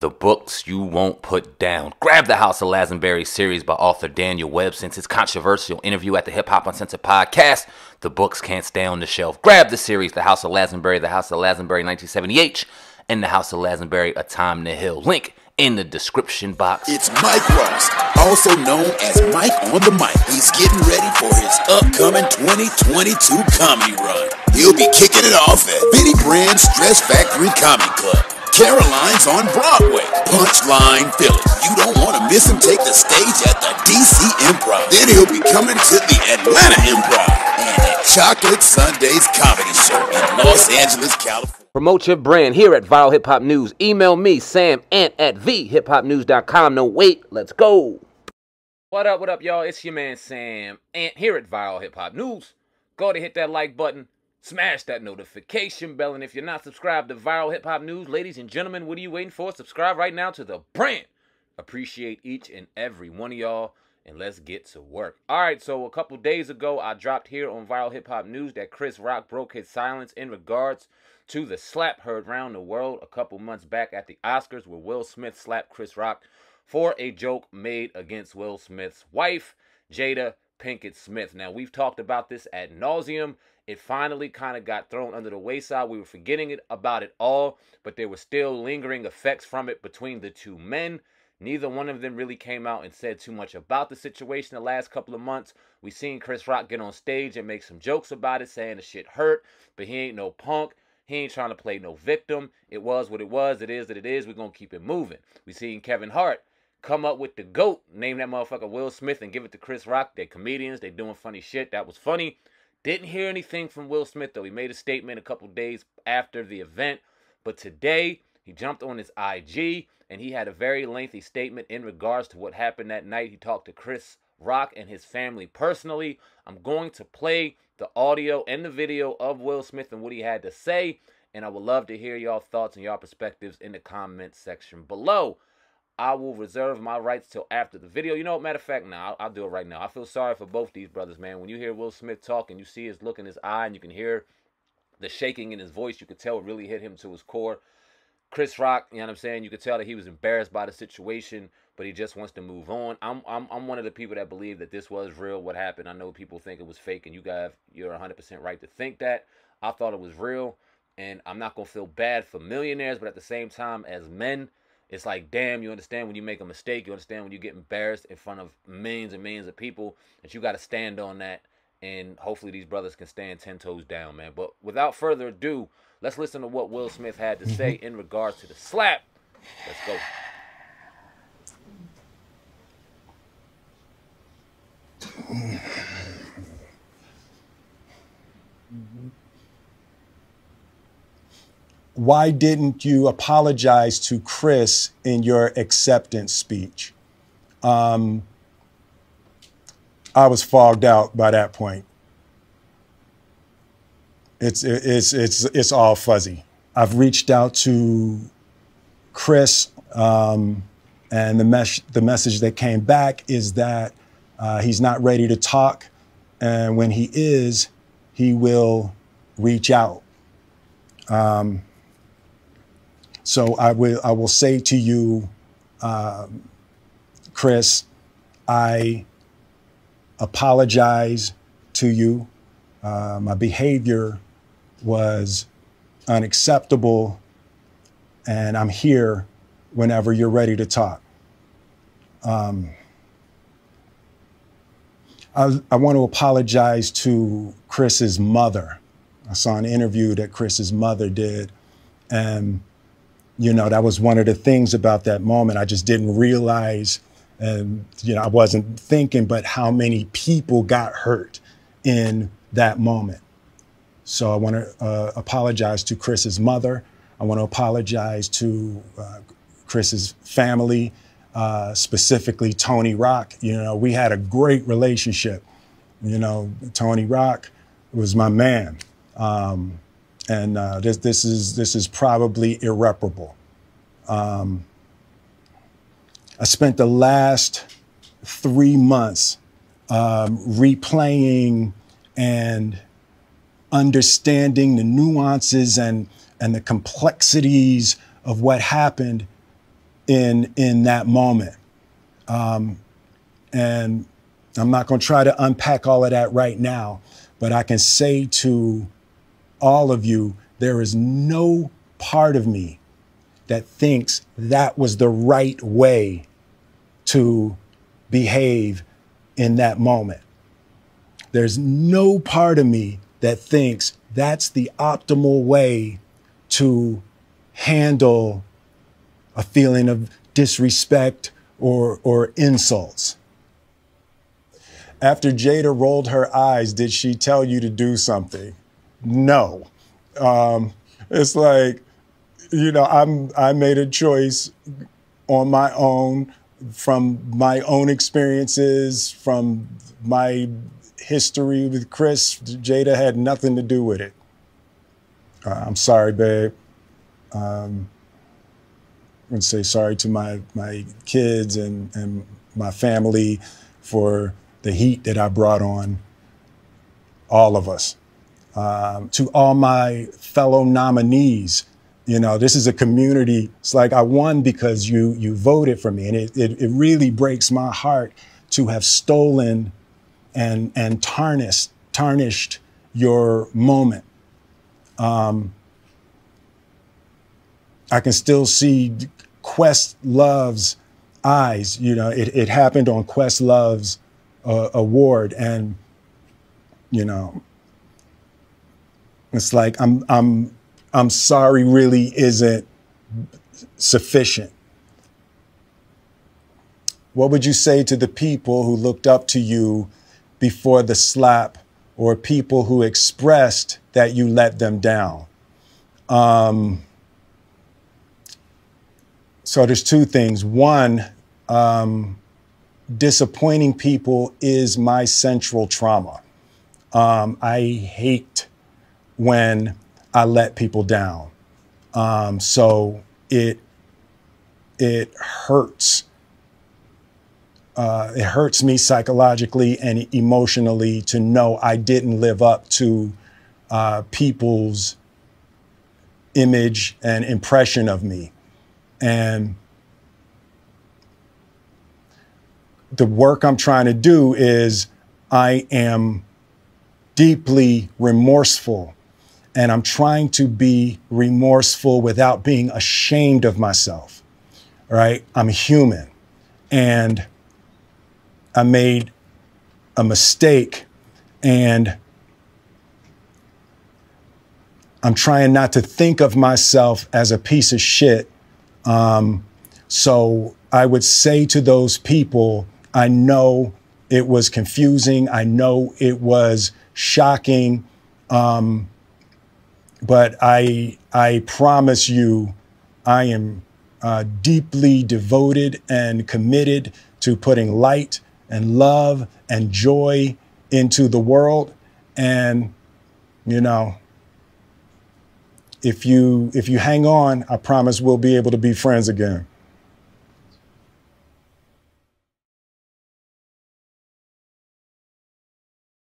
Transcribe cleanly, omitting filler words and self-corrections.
The books you won't put down. Grab the House of Lazenberry series by author Daniel Webb. Since his controversial interview at the Hip Hop Uncensored podcast, the books can't stay on the shelf. Grab the series, The House of Lazenberry, The House of Lazenberry 1970H, and The House of Lazenberry, A Time to Heal. Link in the description box. It's Mike Ross, also known as Mike on the Mic. He's getting ready for his upcoming 2022 comedy run. He'll be kicking it off at Benny Brand's Stress Factory Comedy Club, Caroline's on Broadway, Punchline Philly. You don't want to miss him take the stage at the DC Improv. Then he'll be coming to the Atlanta Improv and at Chocolate Sundays Comedy Show in Los Angeles, California. Promote your brand here at Viral Hip Hop News. Email me, SamAnt at thehiphopnews.com. No, wait, let's go. What up, y'all? It's your man, Sam Ant, here at Viral Hip Hop News. Go to hit that like button. Smash that notification bell, and if you're not subscribed to Viral Hip Hop News, ladies and gentlemen, what are you waiting for? Subscribe right now to the brand. Appreciate each and every one of y'all, and let's get to work. All right, so a couple days ago, I dropped here on Viral Hip Hop News that Chris Rock broke his silence in regards to the slap heard around the world a couple months back at the Oscars, where Will Smith slapped Chris Rock for a joke made against Will Smith's wife, Jada Pinkett Smith. Now, we've talked about this ad nauseum. It finally kind of got thrown under the wayside. We were forgetting about it all, but there were still lingering effects from it between the two men. Neither one of them really came out and said too much about the situation the last couple of months. We seen Chris Rock get on stage and make some jokes about it, saying the shit hurt, but he ain't no punk. He ain't trying to play no victim. It was what it was. It is what it is. We're going to keep it moving. We seen Kevin Hart come up with the GOAT, name that motherfucker Will Smith, and give it to Chris Rock. They're comedians. They doing funny shit. That was funny. Didn't hear anything from Will Smith, though. He made a statement a couple days after the event. But today, he jumped on his IG, and he had a very lengthy statement in regards to what happened that night. He talked to Chris Rock and his family personally. I'm going to play the audio and the video of Will Smith and what he had to say, and I would love to hear y'all thoughts and y'all perspectives in the comment section below. I will reserve my rights till after the video. You know what, matter of fact, now I'll do it right now. I feel sorry for both these brothers, man. When you hear Will Smith talk and you see his look in his eye and you can hear the shaking in his voice, you could tell it really hit him to his core. Chris Rock, you know what I'm saying? You could tell that he was embarrassed by the situation, but he just wants to move on. I'm one of the people that believe that this was real, what happened. I know people think it was fake, and you're 100% right to think that. I thought it was real, and I'm not going to feel bad for millionaires, but at the same time, as men, it's like, damn, you understand when you make a mistake, you understand when you get embarrassed in front of millions and millions of people, that you got to stand on that, and hopefully these brothers can stand 10 toes down, man. But without further ado, let's listen to what Will Smith had to say in regards to the slap. Let's go. Why didn't you apologize to Chris in your acceptance speech? I was fogged out by that point. It's all fuzzy. I've reached out to Chris, and the message that came back is that he's not ready to talk, and when he is, he will reach out. So I will say to you, Chris, I apologize to you. My behavior was unacceptable, and I'm here whenever you're ready to talk. I want to apologize to Chris's mother. I saw an interview that Chris's mother did, and you know, that was one of the things about that moment. I just didn't realize, and you know, I wasn't thinking, but how many people got hurt in that moment. So I want to apologize to Chris's mother. I want to apologize to Chris's family, specifically Tony Rock. You know, we had a great relationship. You know, Tony Rock was my man. This is probably irreparable. I spent the last 3 months replaying and understanding the nuances and the complexities of what happened in that moment. And I'm not going to try to unpack all of that right now, but I can say to all of you, there is no part of me that thinks that was the right way to behave in that moment. There's no part of me that thinks that's the optimal way to handle a feeling of disrespect or insults. After Jada rolled her eyes, did she tell you to do something? No. It's like, you know, I made a choice on my own, from my own experiences, from my history with Chris. Jada had nothing to do with it. I'm sorry, babe. I'm going to say sorry to my kids and my family for the heat that I brought on all of us. To all my fellow nominees, you know, this is a community. It's like I won because you voted for me. And it really breaks my heart to have stolen and tarnished your moment. I can still see Questlove's eyes. You know, it happened on Questlove's award, and you know, it's like I'm sorry really isn't sufficient. What would you say to the people who looked up to you before the slap, or people who expressed that you let them down? So there's two things. One, disappointing people is my central trauma. I hate when I let people down. So it hurts. It hurts me psychologically and emotionally to know I didn't live up to people's image and impression of me. And the work I'm trying to do is I am deeply remorseful, and I'm trying to be remorseful without being ashamed of myself, right? I'm human, and I made a mistake, and I'm trying not to think of myself as a piece of shit. So I would say to those people, I know it was confusing. I know it was shocking. But I promise you, I am deeply devoted and committed to putting light and love and joy into the world. And, you know, if you hang on, I promise we'll be able to be friends again.